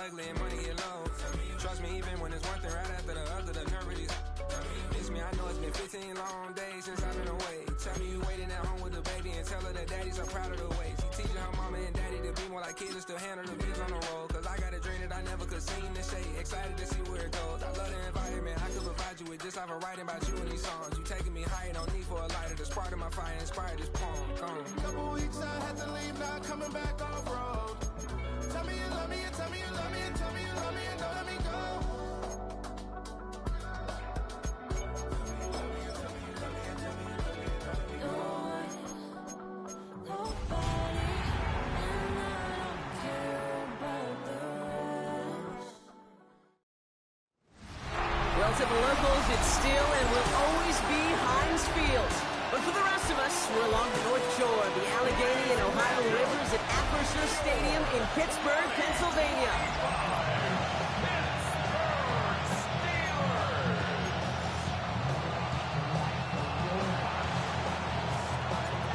ugly and money get low. Trust me, even when it's one thing right after the other, the nerve really. Miss me, I know it's been 15 long days since I've been away. Tell me you waiting at home with the baby and tell her that daddy's so proud of the way. She teaching her mama and daddy to be more like kids and still handle the kids on the road. Cause I got a dream that I never could seem to say. Excited to see where it goes. I love the environment. I could provide you with just off of writing about you in these songs. You taking me higher, no need for a lighter. The spark of my fire inspired this poem. Gone. Couple weeks I had to leave, now coming back off road. Tell me you love me, and tell me you love me, and tell me you love me, and don't let me go. Well, to the locals, it's still and will always be Heinz Field. But for the rest of us, we're along the North Shore, the Allegheny and Ohio Rivers at Acrisure Stadium in Pittsburgh, Pennsylvania.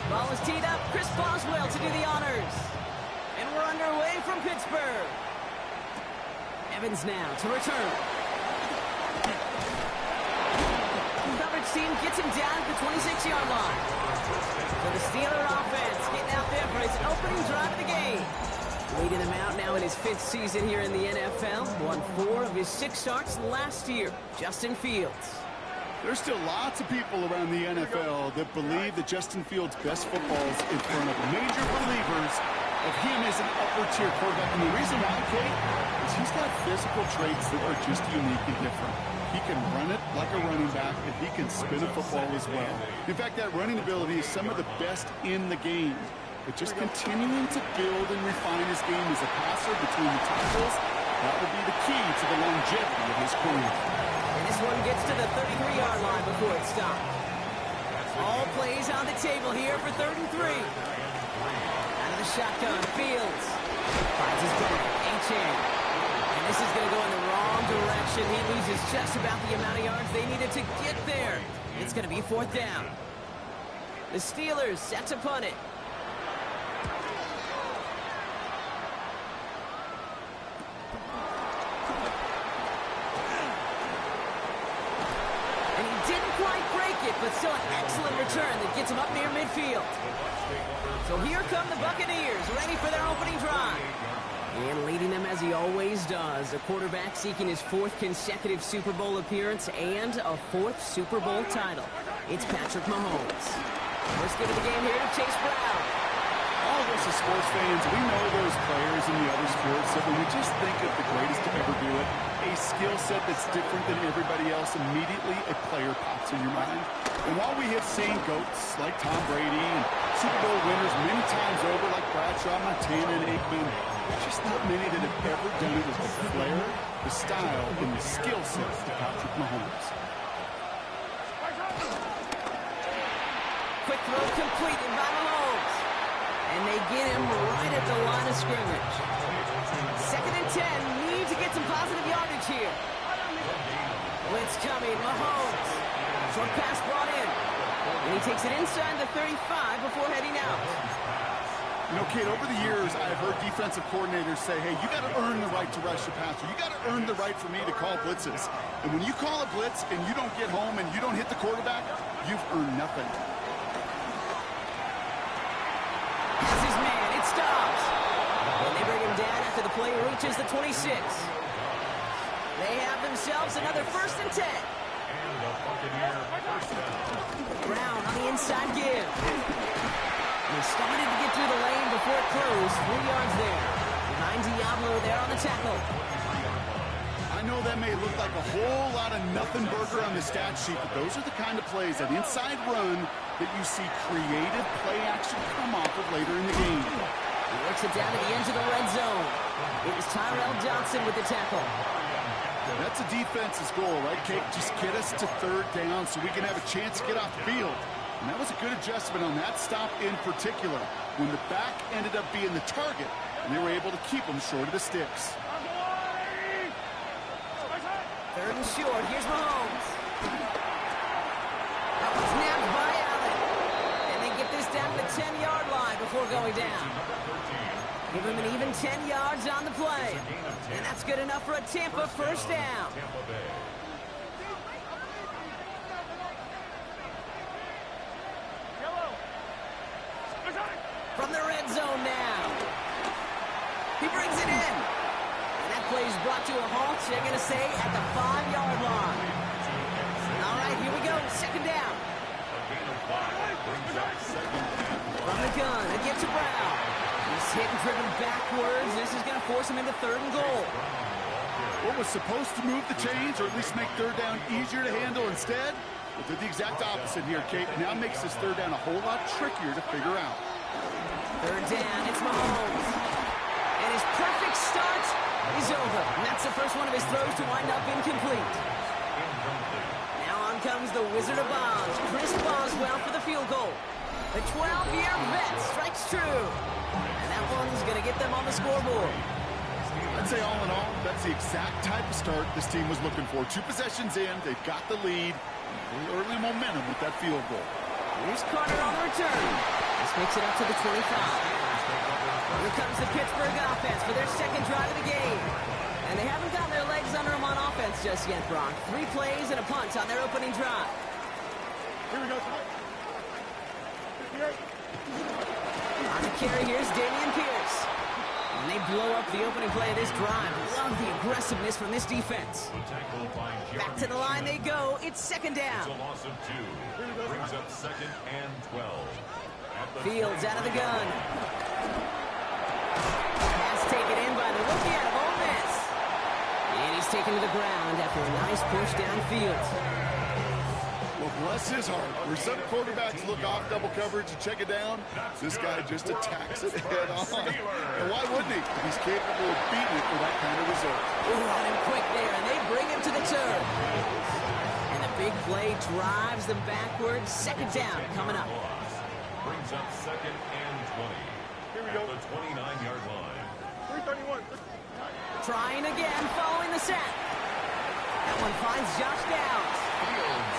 Ball is teed up. Chris Boswell to do the honors. And we're underway from Pittsburgh. Evans now to return. Coverage team gets him down at the 26-yard line. So the Steeler offense getting out there for his opening drive of the game. Leading him out now in his 5th season here in the NFL. Won 4 of his 6 starts last year. Justin Fields. There's still lots of people around the NFL that believe that Justin Fields' best football is in front of major believers of him as an upper-tier quarterback. And the reason why, Kate, is he's got physical traits that are just unique and different. He can run it like a running back, and he can spin a football as well. In fact, that running ability is some of the best in the game. But just continuing to build and refine his game as a passer between the tackles, that will be the key to the longevity of his career. And this one gets to the 33-yard line before it stops. All plays on the table here for 3rd and 3. Out of the shotgun, Fields finds his back, Achane. And this is going to go in the wrong direction. He loses just about the amount of yards they needed to get there. It's going to be 4th down. The Steelers set to punt it. And he didn't quite break it, but still an excellent return that gets him up near midfield. So here come the Buccaneers, ready for their opening drive. And leading them as he always does, a quarterback seeking his 4th consecutive Super Bowl appearance and a 4th Super Bowl title. It's Patrick Mahomes. First give of the game here to Chase Brown. All of us as sports fans, we know those players in the other sports that when we just think of the greatest to ever do it, a skill set that's different than everybody else, immediately a player pops in your mind. And while we have seen GOATs like Tom Brady and Super Bowl winners many times over like Bradshaw, Montana, and Aikman, there's just not many that have ever done it with the flair, the style, and the skill set of Patrick Mahomes. Quick throw completed by Mahomes. And they get him right at the line of scrimmage. 2nd and 10. Need to get some positive yardage here. Blitz coming. Mahomes. Short pass brought in. And he takes it inside the 35 before heading out. You know, Kate, over the years, I've heard defensive coordinators say, hey, you got to earn the right to rush the passer. You got to earn the right for me to call blitzes. And when you call a blitz and you don't get home and you don't hit the quarterback, you've earned nothing. This is his man. It stops. And they bring him down after the play reaches the 26. They have themselves another 1st and 10. Brown on the inside give. They started to get through the lane before it closed. 3 yards there. Behind Diablo there on the tackle. I know that may look like a whole lot of nothing burger on the stat sheet, but those are the kind of plays, that inside run, that you see creative play action come off of later in the game. He works it down to the edge of the red zone. It was Tyrell Johnson with the tackle. That's a defense's goal, right, Kate? Just get us to 3rd down so we can have a chance to get off the field. And that was a good adjustment on that stop in particular, when the back ended up being the target, and they were able to keep him short of the sticks. 3rd and short. Here's Mahomes. That was nabbed by Allen. And they get this down to the 10-yard line before going down. Give him an even 10 yards on the play. And that's good enough for a Tampa first down. From the red zone now. He brings it in. And that play is brought to a halt, they're going to say, at the 5-yard line. All right, here we go. Second down. From the gun, it gets to Brown. He's hit and driven backwards. This is going to force him into 3rd and goal. What was supposed to move the chains, or at least make 3rd down easier to handle instead? Well, did the exact opposite here, Kate. It now makes this 3rd down a whole lot trickier to figure out. 3rd down, it's Mahomes. And his perfect start is over. And that's the first one of his throws to wind up incomplete. Now on comes the Wizard of Oz, Chris Boswell for the field goal. The 12-year vet strikes true. And that one's going to get them on the scoreboard. I'd say all in all, that's the exact type of start this team was looking for. 2 possessions in, they've got the lead. Early momentum with that field goal. Here's Carter on the return. This makes it up to the 25. Here comes the Pittsburgh offense for their second drive of the game. And they haven't gotten their legs under them on offense just yet, Brock. 3 plays and a punt on their opening drive. Here we go. On the carry, here's Dameon Pierce. And they blow up the opening play of this drive. Love the aggressiveness from this defense. Back to the line they go. It's second down. It's a loss of 2. Brings up 2nd and 12. Fields out of the gun. Pass taken in by the rookie out of Ole Miss. And he's taken to the ground after a nice push downfield. Well, bless his heart. Where some quarterbacks look off double coverage and check it down, this guy just attacks it head on. And why wouldn't he? He's capable of beating it for that kind of result. Ooh, on him quick there, and they bring him to the turn. And the big play drives them backwards. Second down coming up. Brings up 2nd and 20. Here we go. The 29-yard line. 331. Trying again, following the sack. That one finds Josh Downs.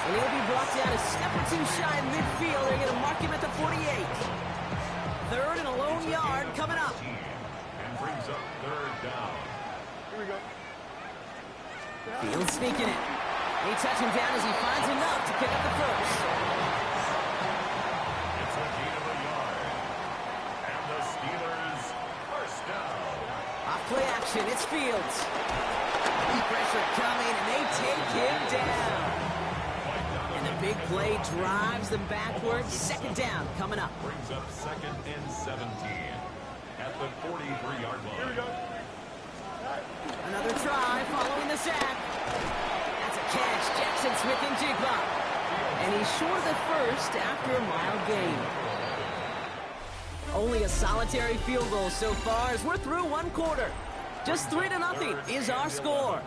And he'll be brought down a step or 2 shy in midfield. They're going to mark him at the 48. 3rd and a lone yard coming up. And brings up 3rd down. Here we go. Fields sneaking it. They touch him down as he finds enough to pick up the first. It's a gain of a yard. And the Steelers first down. Off play action, it's Fields. Pressure coming, and they take him down. And the big play drives them backwards. Second down coming up. Brings up 2nd and 17 at the 43-yard line. Here we go. Another try following the sack. That's a catch. Jackson Smith and Jigba. And he's short of the first after a mile gain. Only a solitary field goal so far as we're through 1 quarter. Just 3-0 is our score.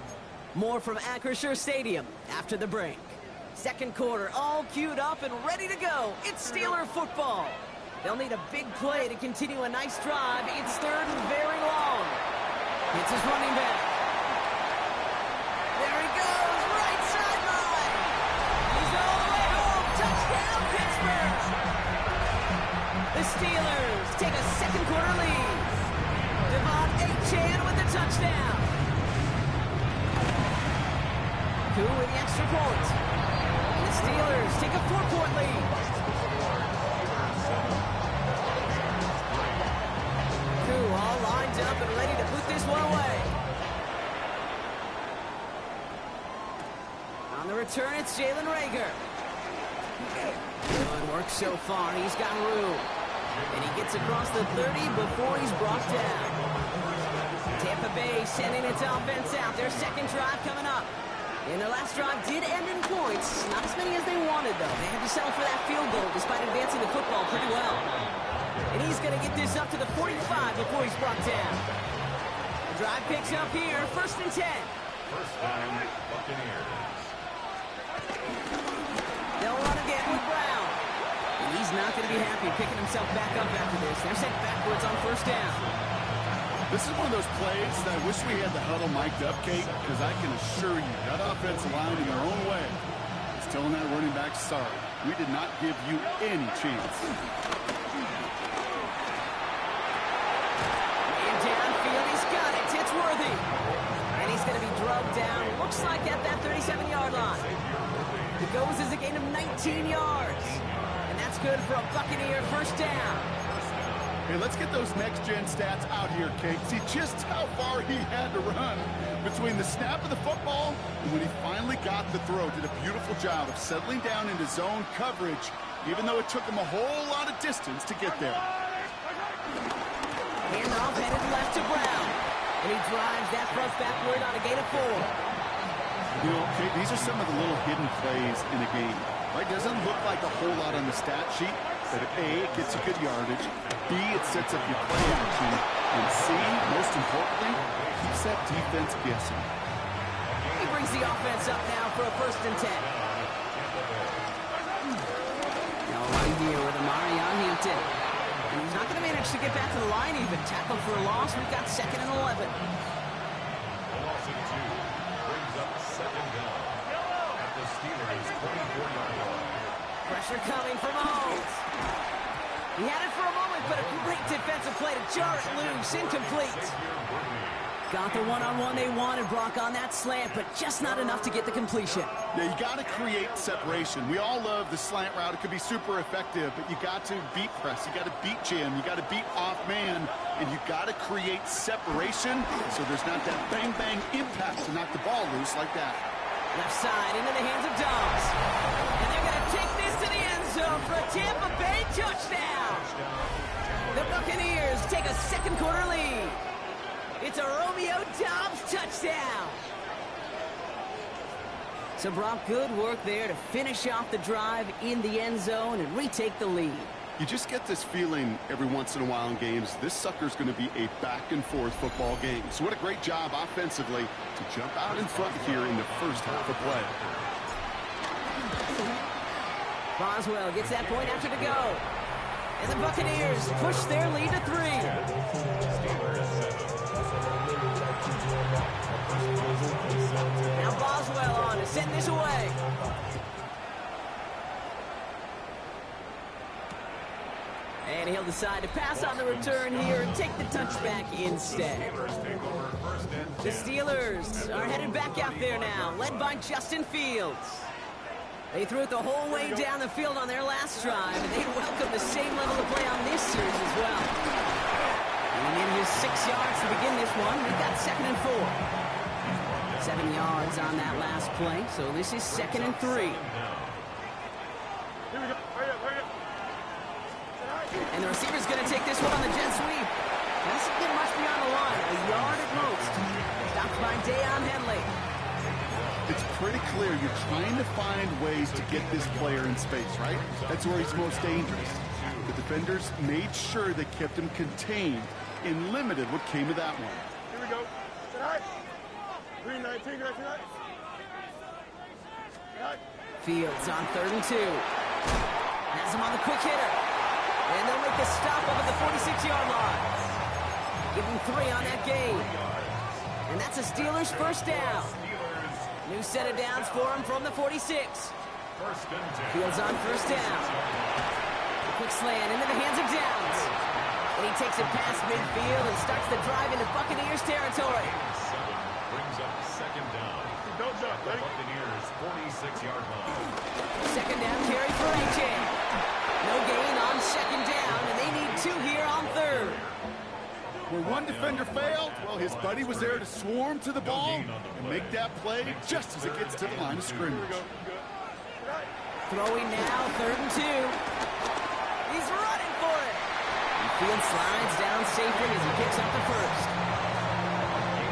More from Acrisure Stadium after the break. Second quarter, all queued up and ready to go. It's Steeler football. They'll need a big play to continue a nice drive. It's 3rd and very long. It's his running back. There he goes, right sideline. He's all the way home. Touchdown, Pittsburgh. The Steelers take a second quarter lead. Devon Achane with the touchdown. Koo with the extra point. And the Steelers take a 4-point lead. Koo all lined up and ready to put this one away. On the return, it's Jalen Reagor. Good work so far. He's got room. And he gets across the 30 before he's brought down. Tampa Bay sending its offense out. Their second drive coming up. And their last drive did end in points. Not as many as they wanted, though. They had to settle for that field goal despite advancing the football pretty well. And he's going to get this up to the 45 before he's brought down. The drive picks up here. 1st and 10. First down, Buccaneers. They'll run again with Brown. And he's not going to be happy picking himself back up after this. They're sent backwards on 1st down. This is one of those plays that I wish we had the huddle mic'd up, Kate, because I can assure you that offensive line in their own way is telling that running back, sorry, we did not give you any chance. And downfield, he's got it. It's Worthy. looks like at that 37-yard line. It goes as a gain of 19 yards. And that's good for a Buccaneer first down. Hey, let's get those next-gen stats out here, Kate. See just how far he had to run between the snap of the football and when he finally got the throw. Did a beautiful job of settling down into zone coverage, even though it took him a whole lot of distance to get there. Handoff headed left to Brown. And he drives that thrust backward on a gain of 4. You know, Kate, these are some of the little hidden plays in a game. Right? Doesn't look like a whole lot on the stat sheet, but A, it gets you good yardage. B, it sets up your play action. And C, most importantly, keeps that defense guessing. He brings the offense up now for a 1st and 10. No run here with Amari on Hampton. And he's not going to manage to get back to the line even. Tackled for a loss. We've got 2nd and 11. A loss of 2 brings up 2nd down at the Steelers' 24-yard line. Pressure coming from Mahomes. He had it for a moment, but a great defensive play to jar it loose. Incomplete. Got the one-on-one they wanted, Brock, on that slant, but just not enough to get the completion. Yeah, you got to create separation. We all love the slant route. It could be super effective, but you got to beat press. You got to beat jam. You got to beat off man, and you got to create separation so there's not that bang-bang impact to knock the ball loose like that. Left side into the hands of Dobbs. And they're going to take this to the end zone for a Tampa Bay touchdown. The Buccaneers take a 2nd quarter lead. It's a Romeo Dobbs touchdown. So, Brock, good work there to finish off the drive in the end zone and retake the lead. You just get this feeling every once in a while in games, this sucker's going to be a back-and-forth football game. So what a great job offensively to jump out in front here in the first half of play. Boswell gets that point after to go. And the Buccaneers push their lead to 3. Now Boswell on to send this away. And he'll decide to pass on the return here and take the touchback instead. The Steelers are headed back out there now, led by Justin Fields. They threw it the whole way down the field on their last drive, and they welcome the same level of play on this series as well. And in just 6 yards to begin this one, we've got 2nd and 4. 7 yards on that last play, so this is 2nd and 3. And the receiver's going to take this one on the jet sweep. Doesn't get much beyond the line, a yard at most. Stopped by Deion Henley. It's pretty clear you're trying to find ways to get this player in space, right? That's where he's most dangerous. The defenders made sure they kept him contained and limited what came of that one. Here we go. Tonight. 319, tonight. Fields on 3rd and 2. Has him on the quick hitter. And they'll make a stop up at the 46-yard line. Give him 3 on that gain. And that's a Steelers first down. New set of downs for him from the 46. Fields on 1st down. A quick slant into the hands of Downs. And he takes it past midfield and starts the drive into Buccaneers territory. Brings up 2nd down. The Buccaneers' 46-yard line. 2nd down carry for A.J. No gain on 2nd down, and they need 2 here on 3rd. Where one defender failed, well, his buddy was there to swarm to the ball and make that play just as it gets to the line of scrimmage. Throwing now, 3rd and 2. He's running for it. And Fields slides down safely as he picks up the 1st.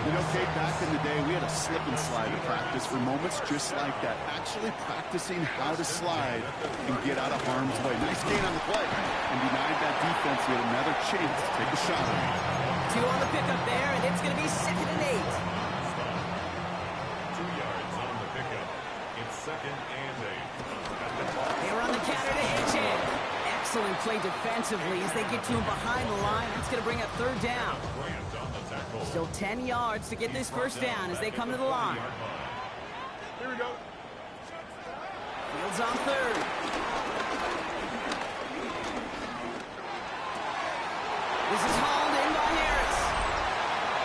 You know, Kate, back in the day, we had a slip and slide to practice for moments just like that. Actually practicing how to slide and get out of harm's way. Nice gain on the play. And denied that defense yet another chance to take a shot at it. 2 on the pickup there, and it's going to be 2nd and 8. 2 yards on the pickup. It's 2nd and 8. They run the counter to Hitchin. Excellent play defensively as they get to him behind the line. That's going to bring up 3rd down. Still 10 yards to get this first down as they come to the line. Here we go. Fields on 3rd. This is hauled in by Harris.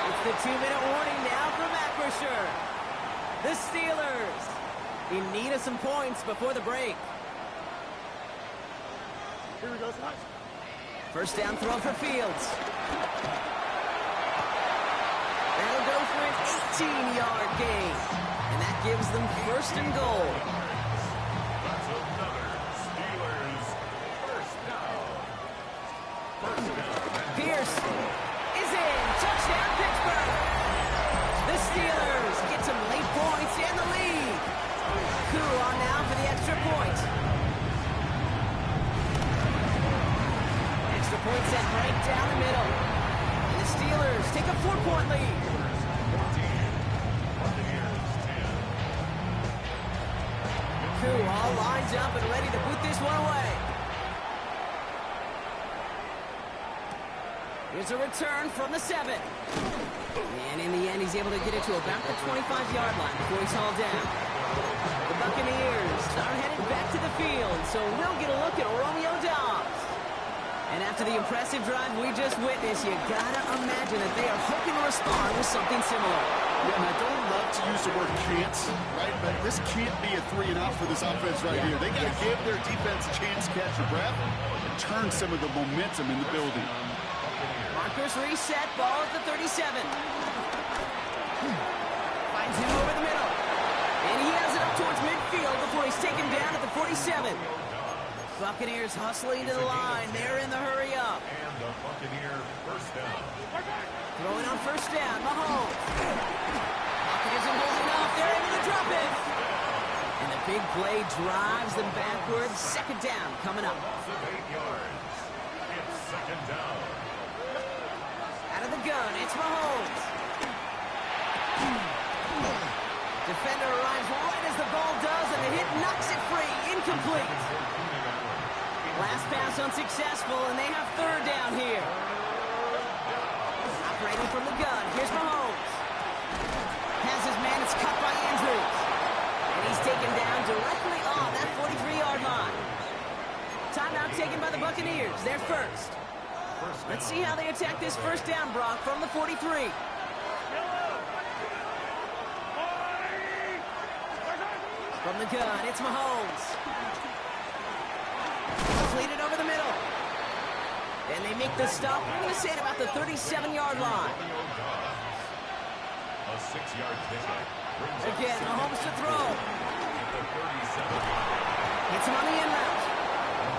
It's the 2-minute warning now from Acrisure. The Steelers in need of some points before the break. Here we go, guys. First down throw for Fields. That'll go for an 18-yard gain. And that gives them first and goal. That's another Steelers first down. First down. Pierce is in. Touchdown, Pittsburgh. The Steelers get some late points and the lead. Koo on now for the extra point. Extra point set right down the middle. And the Steelers take a 4-point lead. Koo all lined up and ready to boot this one away. Here's a return from the 7. And in the end, he's able to get it to about the 25-yard line before he's hauled down. The Buccaneers are headed back to the field, so we'll get a look at Romeo Doubs. And after the impressive drive we just witnessed, you gotta imagine that they are hoping to respond with something similar. Yeah, and I don't love to use the word can't, right? But this can't be a 3-and-out for this offense right here. They got to give their defense a chance to catch your breath and turn some of the momentum in the building. Marcus reset, ball at the 37. Finds him over the middle. And he has it up towards midfield before he's taken down at the 47. Buccaneers hustling to the line. They're in the hurry up. And the Buccaneer first down. Throwing on first down, Mahomes. Pocket isn't holding up. They're able to drop it. And the big play drives them backwards. Second down coming up. Loss of 8 yards. It's second down. Out of the gun, it's Mahomes. Defender arrives right as the ball does, and the hit knocks it free. Incomplete. Last pass unsuccessful, and they have third down here. Operating from the gun, here's Mahomes. Has his man, it's cut by Andrews. And he's taken down directly on that 43-yard line. Timeout taken by the Buccaneers, they're first. Let's see how they attack this first down, Brock, from the 43. From the gun, it's Mahomes. Completed over the middle. And they make the stop, we're going to say at about the 37-yard line. A 6-yard pickup. Again, Mahomes to throw. Hits him on the in route.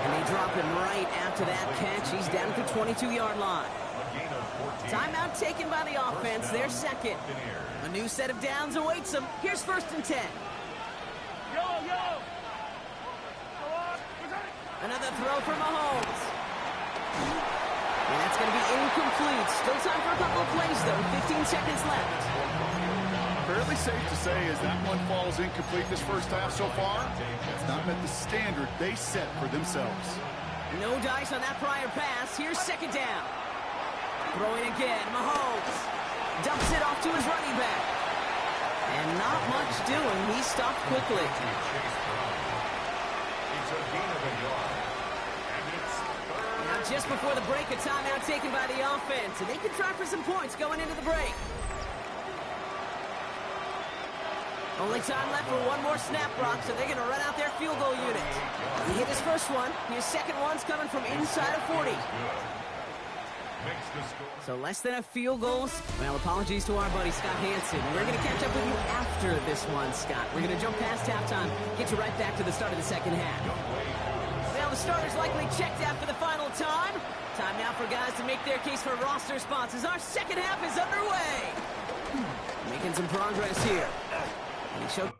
And they drop him right after that catch. He's down at the 22-yard line. Timeout taken by the offense. They're second. A new set of downs awaits them. Here's first and 10. Another throw for Mahomes. And that's going to be incomplete. Still time for a couple of plays, though. 15 seconds left. Fairly safe to say as that one falls incomplete this first half so far, it's not met the standard they set for themselves. No dice on that prior pass. Here's second down. Throwing again. Mahomes dumps it off to his running back. And not much doing. He stopped quickly. Now just before the break, a timeout taken by the offense. And they can try for some points going into the break. Only time left for one more snap, Brock, so they're going to run out their field goal unit. He hit his first one. His second one's coming from inside of 40. So less than a field goal. Well, apologies to our buddy Scott Hanson. We're going to catch up with you after this one, Scott. We're going to jump past halftime, get you right back to the start of the second half. Well, the starters likely checked out for the final time. Time now for guys to make their case for roster spots as our second half is underway. Making some progress here. And he showed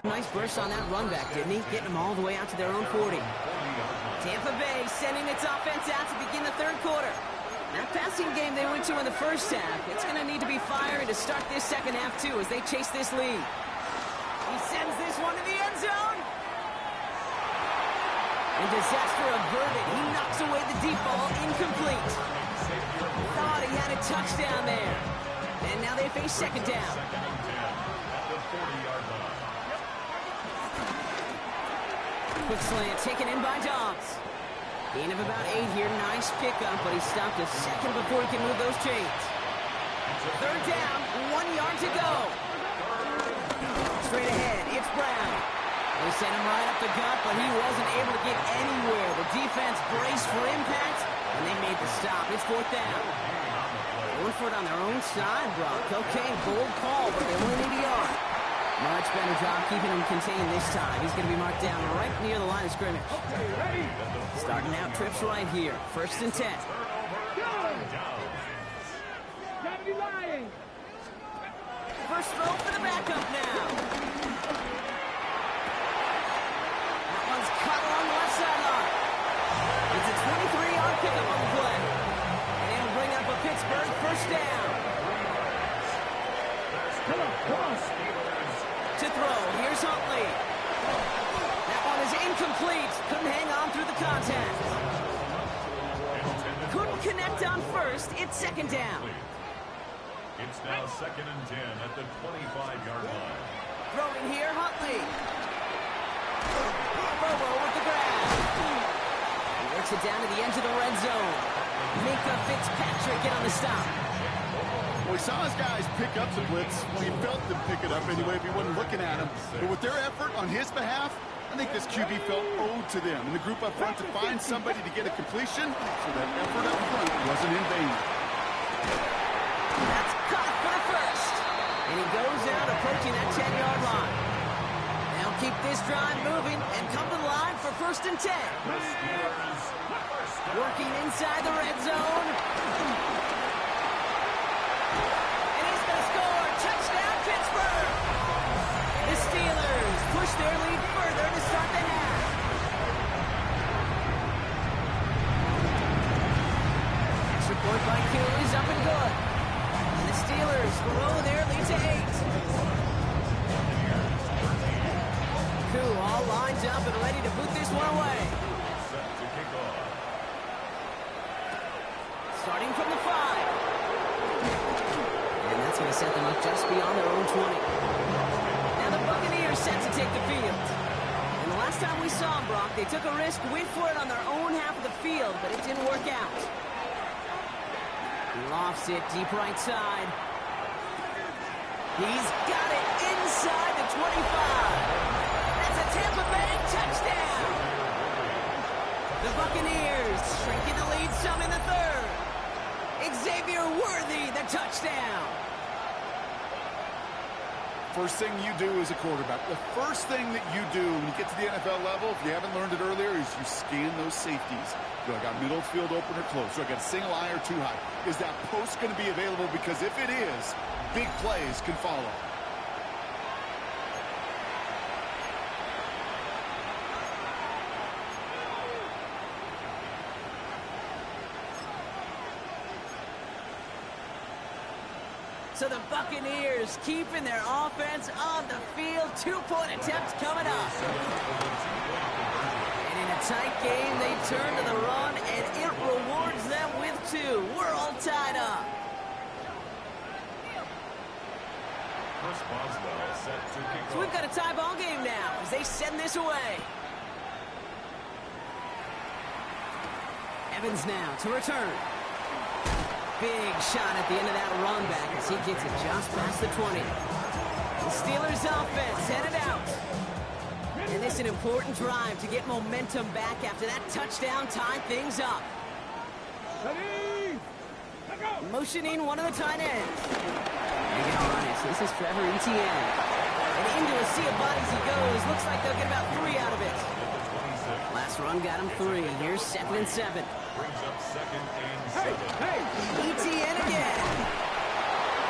Nice burst on that run back, didn't he? Getting them all the way out to their own 40. Tampa Bay sending its offense out to begin the third quarter. That passing game they went to in the first half, it's going to need to be fiery to start this second half, too, as they chase this lead. He sends this one to the end zone. And disaster averted. He knocks away the deep ball, incomplete. Thought he had a touchdown there. And now they face second down. Quick slant taken in by Dobbs. Gain of about 8 here. Nice pickup, but he stopped a second before he can move those chains. Third down, 1 yard to go. Straight ahead, it's Brown. They sent him right up the gut, but he wasn't able to get anywhere. The defense braced for impact, and they made the stop. It's fourth down. Going for it on their own side, Brock. Okay, bold call, but they only need a yard. Much better job keeping him contained this time. He's going to be marked down right near the line of scrimmage. Starting out trips right here. 1st and 10. First throw for the backup now. That one's caught along the left sideline. It's a 23-yard pickup on the play. And it'll bring up a Pittsburgh first down. To throw, here's Huntley. That one is incomplete. Couldn't hang on through the contact. Couldn't connect on first. It's second down. It's now 2nd and 10 at the 25-yard line. Throwing here, Huntley. Burrow with the grab. He works it down to the edge of the red zone. Minkah Fitzpatrick get on the stop. Well, he saw his guys pick up the blitz. Well, he felt them pick it up anyway if he wasn't looking at him. But with their effort on his behalf, I think this QB felt owed to them. And the group up front to find somebody to get a completion, so that effort up front wasn't in vain. That's caught for the first. And he goes out approaching that 10-yard line. They'll keep this drive moving and come to the line for 1st and 10. Working inside the red zone. And he's going to score. Touchdown, Pittsburgh. The Steelers push their lead further to start the half. Extra point by Q is up and good. And the Steelers grow their lead to 8. Q all lined up and ready to boot this one away. Starting from the 5. And that's going to set them up just beyond their own 20. Now the Buccaneers set to take the field. And the last time we saw them, Brock, they took a risk, went for it on their own half of the field, but it didn't work out. He lofts it deep right side. He's got it inside the 25. That's a Tampa Bay touchdown. The Buccaneers shrinking the lead some in the third. Xavier Worthy, the touchdown. First thing you do as a quarterback, the first thing that you do when you get to the NFL level, if you haven't learned it earlier, is you scan those safeties. Do I got middle field open or close? Do I got a single high or too high? Is that post going to be available? Because if it is, big plays can follow. So the Buccaneers keeping their offense on the field. 2-point attempts coming up. And in a tight game, they turn to the run, and it rewards them with 2. We're all tied up. So we've got a tie ball game now as they send this away. Evans now to return. Big shot at the end of that run back as he gets it just past the 20. The Steelers offense headed out. And this is an important drive to get momentum back after that touchdown tied things up. Motioning one of the tight ends. Make it honest. This is Trevor Etienne. And into a sea of bodies he goes. Looks like they'll get about 3 out of it. Last run got him 3. Here's 2nd and 7. Brings up 2nd and 7. Etienne again.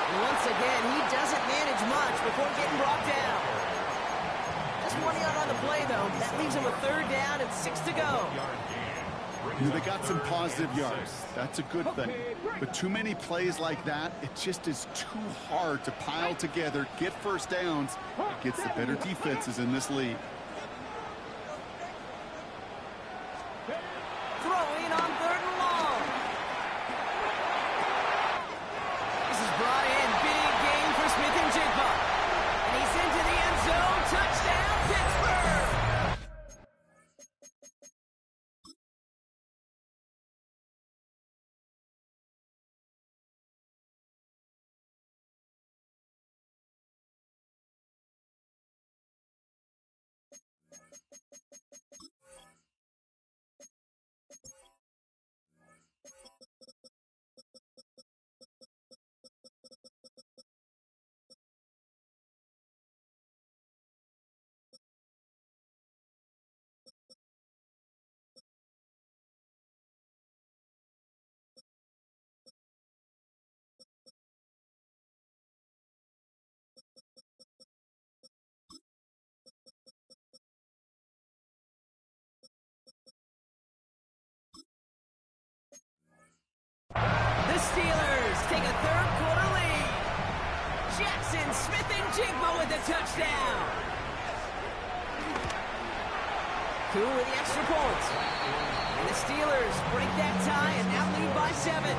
And once again, he doesn't manage much before getting brought down. Just 1 yard on the play, though. That leaves him a 3rd down and 6 to go. You know, they got some positive yards. That's a good thing. But too many plays like that, it just is too hard to pile together, get first downs against the better defenses in this league. Throwing on 3rd and long. This is brought in. Big game for Smith-Njigba. And he's into the end zone. Touchdown, Pittsburgh! The Steelers take a 3rd quarter lead. Jackson Smith-Njigba with a touchdown. Cool with the extra point. And the Steelers break that tie and now lead by 7.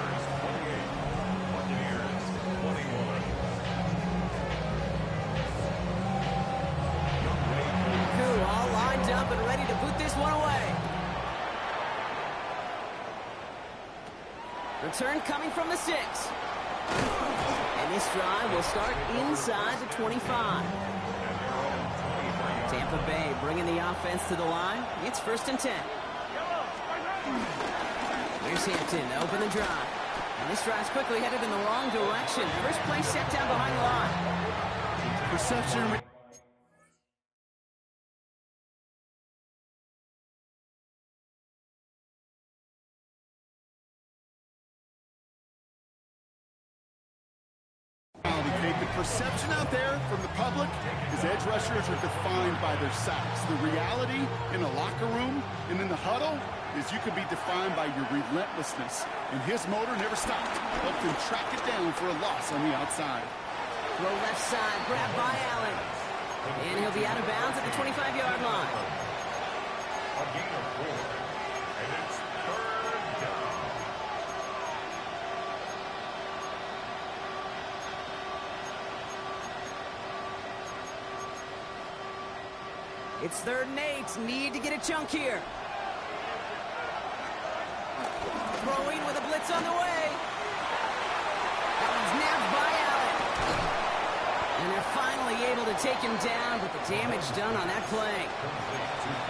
Cool all lined up and ready to put this one away. Return coming from the 6. And this drive will start inside the 25. Tampa Bay bringing the offense to the line. It's 1st and 10. Here's Hampton to open the drive. And this drive's quickly headed in the wrong direction. First play set down behind the line. Reception. The perception out there from the public is edge rushers are defined by their sacks. The reality in a locker room and in the huddle is you can be defined by your relentlessness. And his motor never stopped. Helped him track it down for a loss on the outside. Throw left side, grabbed by Allen. And he'll be out of bounds at the 25-yard line. A gain of 4. And it's 3rd down. It's 3rd and 8. Need to get a chunk here. Throwing with a blitz on the way. That one's nabbed by Allen. And they're finally able to take him down, but the damage done on that play.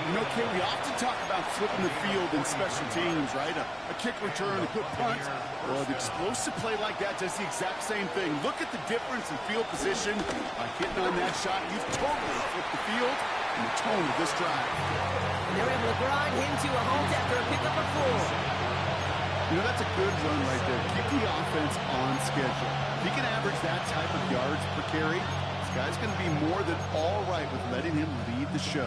You know, Kate, we often talk about flipping the field in special teams, right? A kick return, a good punt. Well, an explosive play like that does the exact same thing. Look at the difference in field position. By hitting on that shot, you've totally flipped the field and the tone of this drive. And they're able to grind him to a halt after a pickup of 4. You know, that's a good run right there. Keep the offense on schedule. If he can average that type of yards per carry, this guy's going to be more than all right with letting him lead the show.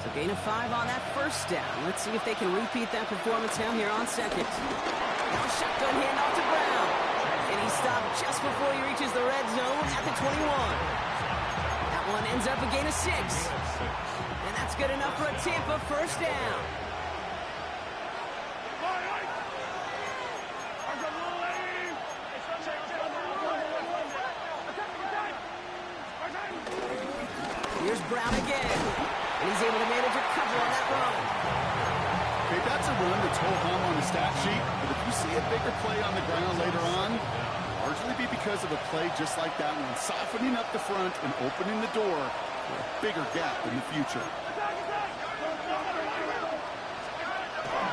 So gain of 5 on that 1st down. Let's see if they can repeat that performance down here on 2nd. Now a shotgun handoff to Brown. And he stopped just before he reaches the red zone at the 21. That one ends up a gain of 6. And that's good enough for a Tampa 1st down. Here's Brown again. And he's able to manage a cover on that run. Okay, that's a run that's ho-hum on the stat sheet, but if you see a bigger play on the ground later on, it'll largely be because of a play just like that one, softening up the front and opening the door for a bigger gap in the future.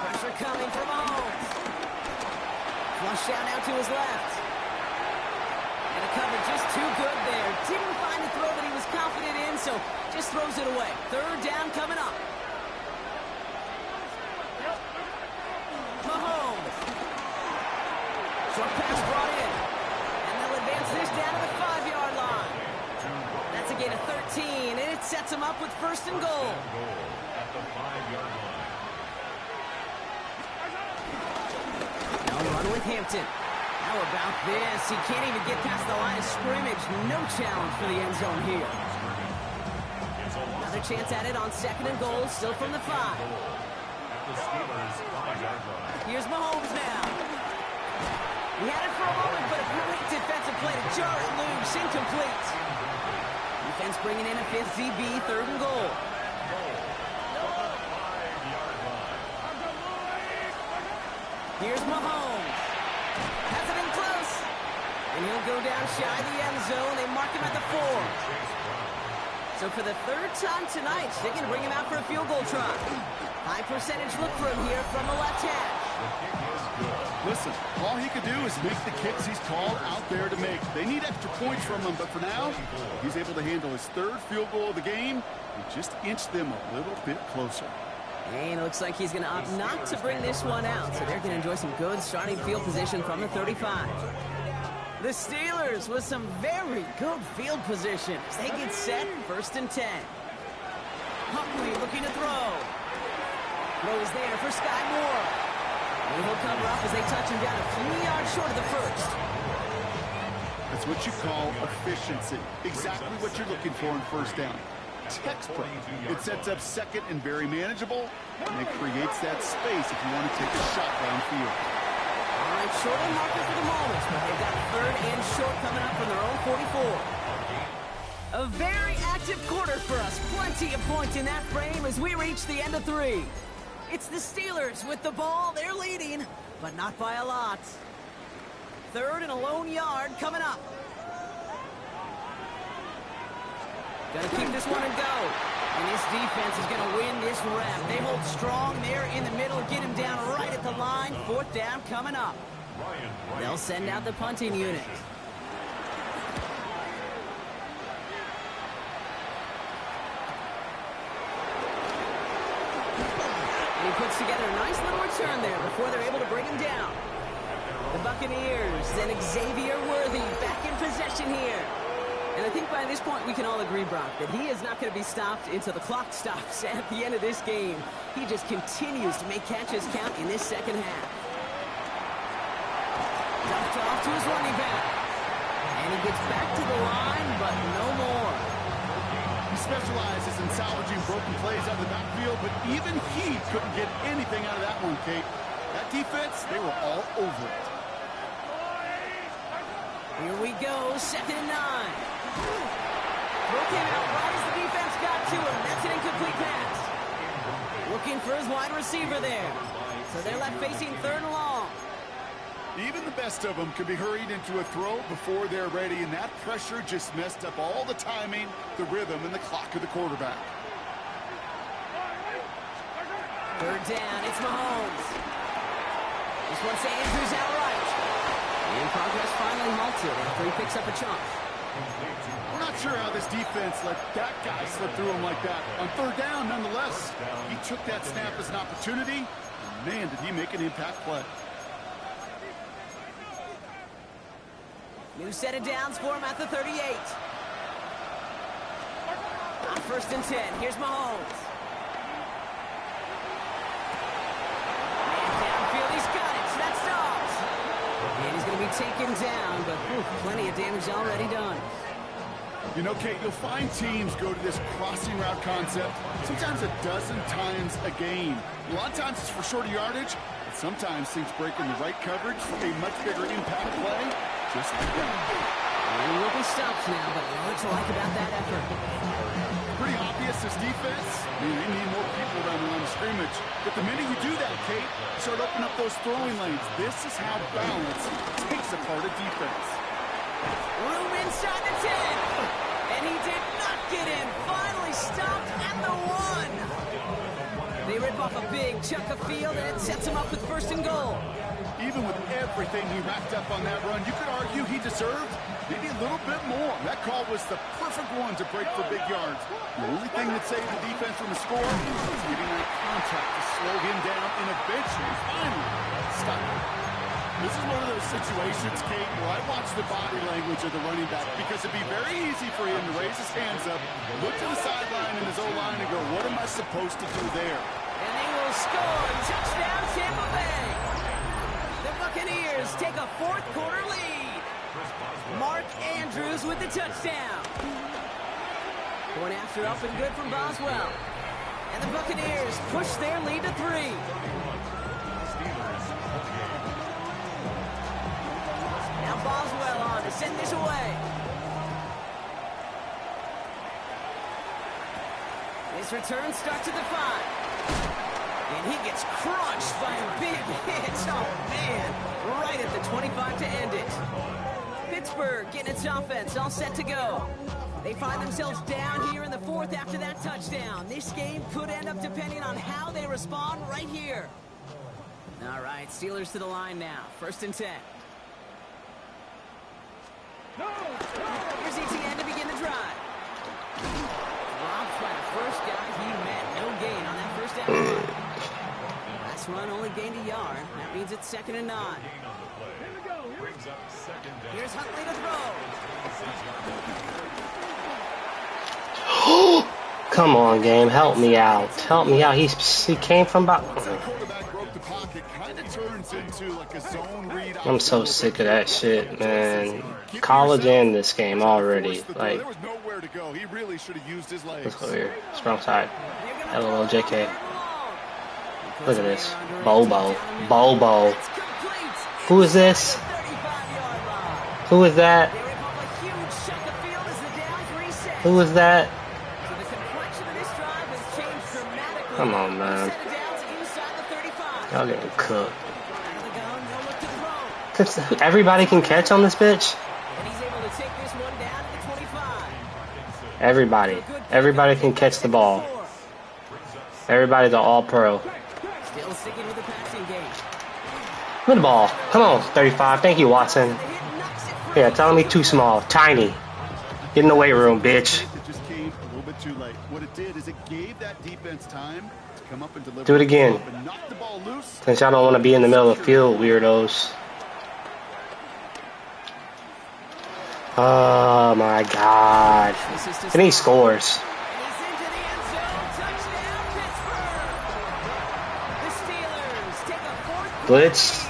Pressure coming from Mahomes. Flush out now to his left. And a cover just too good there. Didn't find a throw that he was confident in, so just throws it away. 3rd down coming up. Mahomes. Short pass brought in. And they'll advance this down to the 5-yard line. That's a gain of 13, and it's sets him up with first and goal. At the 5-yard line. Now run with Hampton. How about this? He can't even get past the line of scrimmage. No challenge for the end zone here. Another chance at it on second and goal, still from the 5. At the Steelers' 5-yard line. Here's Mahomes now. He had it for a moment, but a great defensive play to jar it loose. Incomplete. Defense bringing in a 5th DB, third and goal. Here's Mahomes. Has it in close. And he'll go down shy of the end zone. They mark him at the 4. So for the 3rd time tonight, they're going to bring him out for a field goal try. High percentage look for him here from the left hash. Listen, all he could do is make the kicks he's called out there to make. They need extra points from him, but for now, he's able to handle his 3rd field goal of the game and just inch them a little bit closer. And it looks like he's going to opt not to bring this one out, so they're going to enjoy some good starting field position from the 35. The Steelers with some very good field position as they get set, 1st and 10. Huntley looking to throw. Throw is there for Sky Moore. And he'll cover up as they touch him down a few yards short of the 1st. That's what you call efficiency. Exactly what you're looking for in 1st down. Textbook. It sets up second and very manageable, and it creates that space if you want to take a shot downfield. All right, short on marker for the moment, but they've got 3rd and short coming up from their own 44. A very active quarter for us. Plenty of points in that frame as we reach the end of 3. It's the Steelers with the ball. They're leading, but not by a lot. 3rd and a lone yard coming up. Gonna keep this one and go. And this defense is gonna win this rep. They hold strong there in the middle, get him down right at the line. 4th down coming up. They'll send out the punting unit. And he puts together a nice little return there before they're able to bring him down. The Buccaneers and Xavier Worthy back in possession here. And I think by this point we can all agree, Brock, that he is not going to be stopped until the clock stops at the end of this game. He just continues to make catches count in this 2nd half. Dumped off to his running back. And he gets back to the line, but no more. He specializes in salvaging broken plays out of the backfield, but even he couldn't get anything out of that one, Kate. That defense, they were all over it. Here we go, 2nd and 9. Throw came out right as the defense got to him. That's an incomplete pass. Looking for his wide receiver there. So they're left facing 3rd and long. Even the best of them can be hurried into a throw before they're ready, and that pressure just messed up all the timing, the rhythm, and the clock of the quarterback. 3rd down, it's Mahomes. This one's to Andrews outright. And progress finally halted after he picks up a chunk. We're not sure how this defense let that guy slip through him like that. On 3rd down, nonetheless, he took that snap as an opportunity, and man, did he make an impact play. New set of downs for him at the 38. On 1st and 10, here's Mahomes. And downfield, he's got it. That stops. And he's going to be taken down, but plenty of damage already done. You know, Kate, you'll find teams go to this crossing route concept sometimes a dozen times a game. A lot of times it's for shorter yardage, but sometimes things break in the right coverage for a much bigger impact play, just like that. And he will be stopped now, but what to like about that effort? Pretty obvious this defense. I mean, they need more people around the line of scrimmage. But the minute you do that, Kate, you start opening up those throwing lanes. This is how balance takes apart a defense. Room inside the 10. And he did not get in. Finally stopped at the 1. They rip off a big chunk of field, and it sets him up with 1st and goal. Even with everything he racked up on that run, you could argue he deserved maybe a little bit more. That call was the perfect one to break for big yards. The only thing that saved the defense from a score was getting that contact to slow him down and eventually, finally, stop him. This is one of those situations, Kate, where I watch the body language of the running back because it'd be very easy for him to raise his hands up, look to the sideline in his O-line and go, what am I supposed to do there? And they will score. Touchdown, Tampa Bay. The Buccaneers take a fourth quarter lead. Mark Andrews with the touchdown. Going after up and good from Boswell. And the Buccaneers push their lead to 3. Now Boswell on to send this away. His return starts at the 5. And he gets crushed by a big hit. Oh, man. Right at the 25 to end it. Pittsburgh getting its offense all set to go. They find themselves down here in the 4th after that touchdown. This game could end up depending on how they respond right here. All right, Steelers to the line now. 1st and 10. Here's ETN to begin the drive. Dropped by the first guy he met. No gain on that first down. Last run only gained a yard. That means it's 2nd and 9. Here's Huntley to throw. Come on, game. Help me out. Help me out. He came from about... I'm so sick of that shit, man. College and this game already. Like, let's go here. It's wrong side. LOL JK. Look at this. Bobo. Bobo. Who is this? Who is that? Who is that? Come on, man. Y'all getting cooked. Everybody can catch on this bitch? Everybody. Everybody can catch the ball. Everybody's an all-pro. Good ball. Come on, 35. Thank you, Watson. Yeah, telling me too small. Tiny. Get in the weight room, bitch. It just came a little bit too late. What it did is it gave that defense time to come up and deliver. Do it again. Knock the ball loose. Since y'all don't want to be in the middle of the field, weirdos. Oh my God. And he scores. Blitz.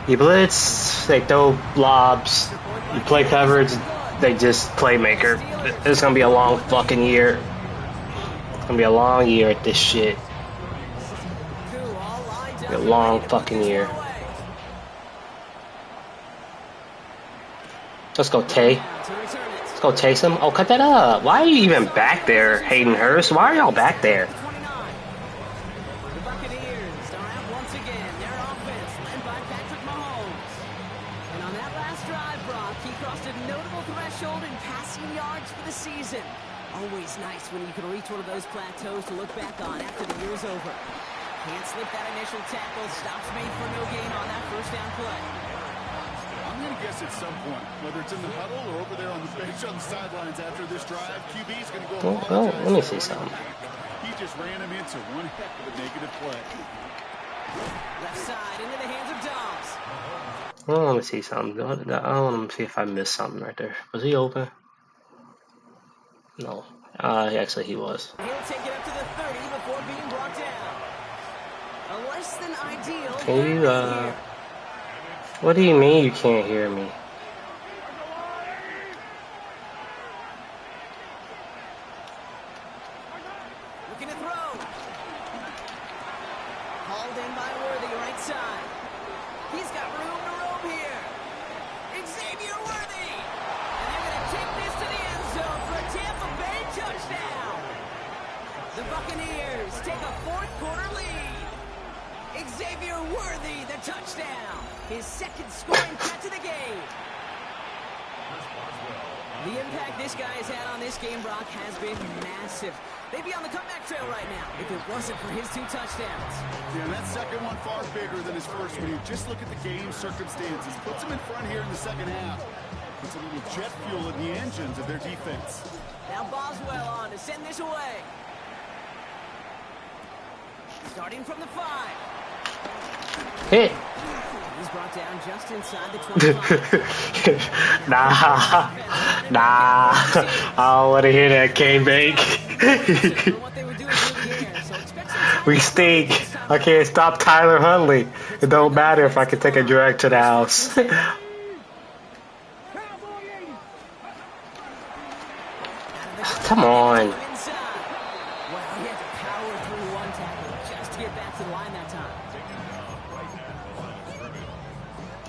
You blitz, they throw lobs. You play coverage, they just playmaker. It's gonna be a long fucking year. It's gonna be a long year at this shit. A long fucking year. Let's go, Tay. Let's go, Taysom. Oh, cut that up. Why are you even back there, Hayden Hurst? Why are y'all back there? Always nice when you can reach one of those plateaus to look back on after the year's over. Can't slip that initial tackle. Stops made for no gain on that first down play. I'm going to guess at some point, whether it's in the huddle or over there on the bench on the sidelines after this drive, QB's going to go apologize. Let me see something. He just ran him into one heck of a negative play. Left side into the hands of Dobbs. Oh, let me see something. I want to see if I missed something right there. Was he open? No. Actually, he was. He'll take it up to the 30 before being brought down. A less than ideal. Can you, what do you mean you can't hear me? Looking to throw. Hauled in by Worthy, right side. He's got room to roam here. Xavier Worthy. And they're going to take this to the end zone for a Tampa Bay touchdown. The Buccaneers take a fourth quarter lead. Xavier Worthy, the touchdown. His second scoring catch of the game. The impact this guy has had on this game, Brock, has been massive. They'd be on the comeback trail right now if it wasn't for his 2 touchdowns. Yeah, and that second one far bigger than his first one. You just look at the game circumstances. Puts them in front here in the second half. Puts a little jet fuel in the engines of their defense. Now Boswell on to send this away. Starting from the 5. Hit. He's brought down just inside the 25. Nah. I don't want to hear that, K-Bank. What they were doing through the air, so expect some time. We stink. I can't stop Tyler Huntley. It don't matter if I can take a drag to the house. Come on. Well, he had to power through one tackle just to get back to the line that time.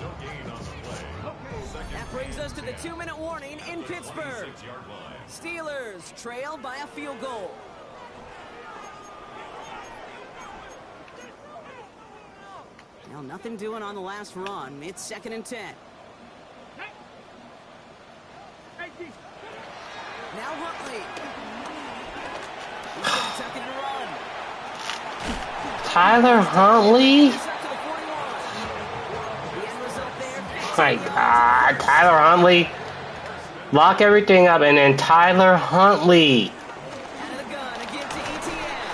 No gain on the play. That brings us to the 2-minute warning in Pittsburgh. 6-yard line. Steelers trail by a field goal. Well, nothing doing on the last run. It's 2nd and 10. Now Huntley. He's going to tuck it and run. Tyler Huntley? He's up to the 41. The end result there. My God, Tyler Huntley. Lock everything up, and then Tyler Huntley. Out of the gun, again to ETN.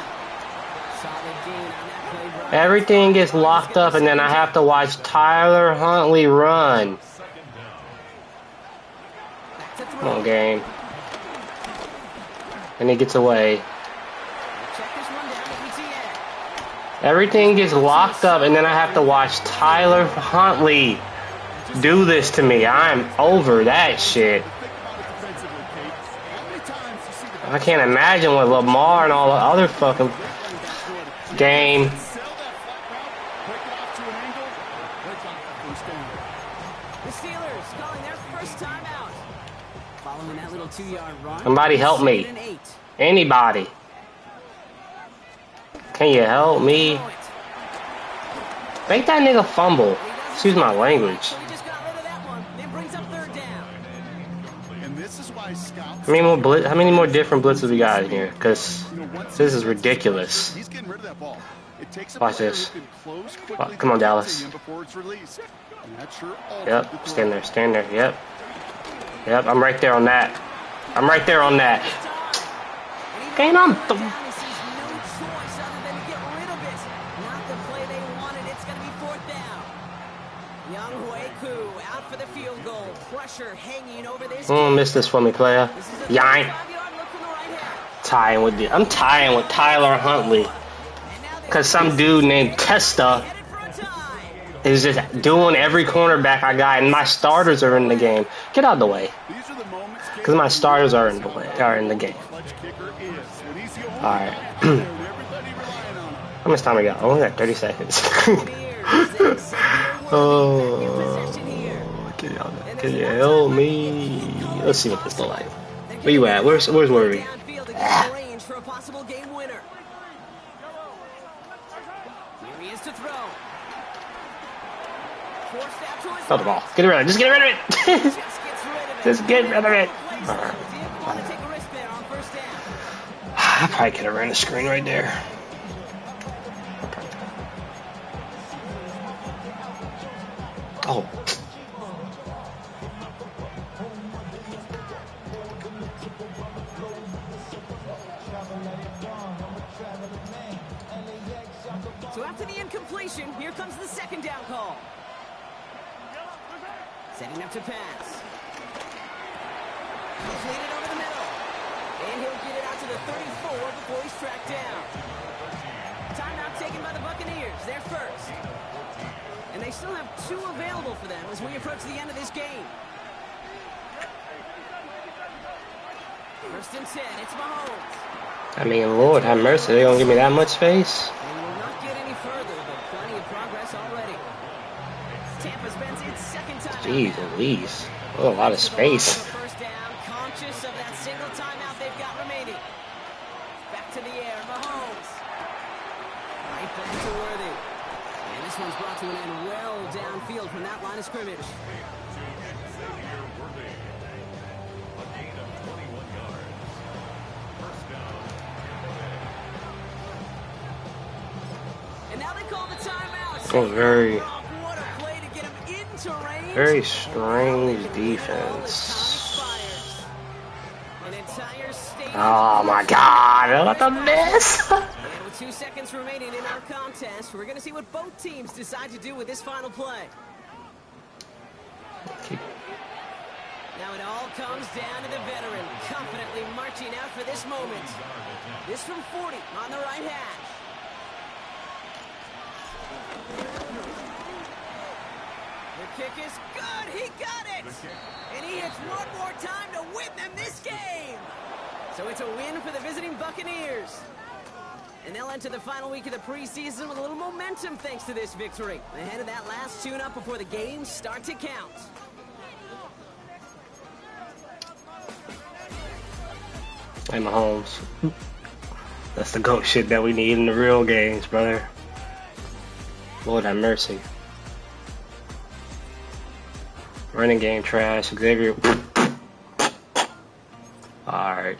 Solid gain on that play, Brian. Everything gets locked up, and then I have to watch Tyler Huntley run. Back to Come throw. on, game. And he gets away. Check this one down to ETN. Everything gets locked up, and then I have to watch Tyler Huntley do this to me. I'm over that shit. I can't imagine with Lamar and all the other fucking game. The Steelers calling their first timeout. Following that little 2-yard run. Somebody help me. 2nd and 8. Anybody. Can you help me? Make that nigga fumble. Excuse my language. So he just got rid of that one. It brings up 3rd down. And this is why scouts. How many more different blitzes we got in here? Because this is ridiculous. He's getting rid of that ball. It takes a Watch player this. who can close quickly Come on, to the Dallas. end before it's released. And that sure alters the Yep, throw. stand there, stand there. Yep. Yep, I'm right there on that. I'm right there on that. Ain't I'm Down, he sees no choice other than to get rid of it. Not the play they wanted. It's going to be 4th down. Young Hueku out for the field goal. Pressure hanging over this game. Miss this for me, player. This is a Yine. 35-yard look from the right half. I'm tying with Tyler Huntley. And now Cause some dude named Testa headed for a tie. is just doing every cornerback I got, and my starters are in the game. Get out of the way. These are the moments Cause my starters are in the game. clutch kicker is when he's the only Alright. guy out there and everybody relying on him. How much time we got? Oh, we got 30 seconds. Oh, can you help me? Let's see what this looks like. Where you at? Where's Worry? Downfield against range for a possible game winner. Here he is to throw. Forced out to his Throw the ball. right. Get rid of it. Just get rid of it. Just gets rid of it. Just get rid of it. Didn't want to take a risk there on 1st down. I probably could have ran the screen right there. Oh. So after the incompletion, here comes the 2nd down call. Setting up to pass. Completed over the middle. And he'll get it out to the 34 before he's tracked down. Timeout taken by the Buccaneers. They're first. And they still have 2 available for them as we approach the end of this game. 1st and 10. It's Mahomes. I mean, Lord have mercy. They gonna give me that much space? They will not get any further, but plenty of progress already. Tampa spends its 2nd time. Jeez Louise. What a lot of space. First down, conscious of that single timeout they've got remaining. Back to the air, Mahomes. Right back to Worthy. And this one's brought to an end well downfield from that line of scrimmage. And now they call the timeout. Oh, very, What a play to get him into range. very strange defense. An entire stadium. Oh my God! What a miss! And with 2 seconds remaining in our contest. We're going to see what both teams decide to do with this final play. Now it all comes down to the veteran, confidently marching out for this moment. This from 40 on the right hash. The kick is good. He got it. And he hits one more time to win them this game. So it's a win for the visiting Buccaneers. And they'll enter the final week of the preseason with a little momentum thanks to this victory. Ahead of that last tune-up before the games start to count. Hey, Mahomes. That's the GOAT shit that we need in the real games, brother. Lord have mercy. Running game trash. Xavier. Alright.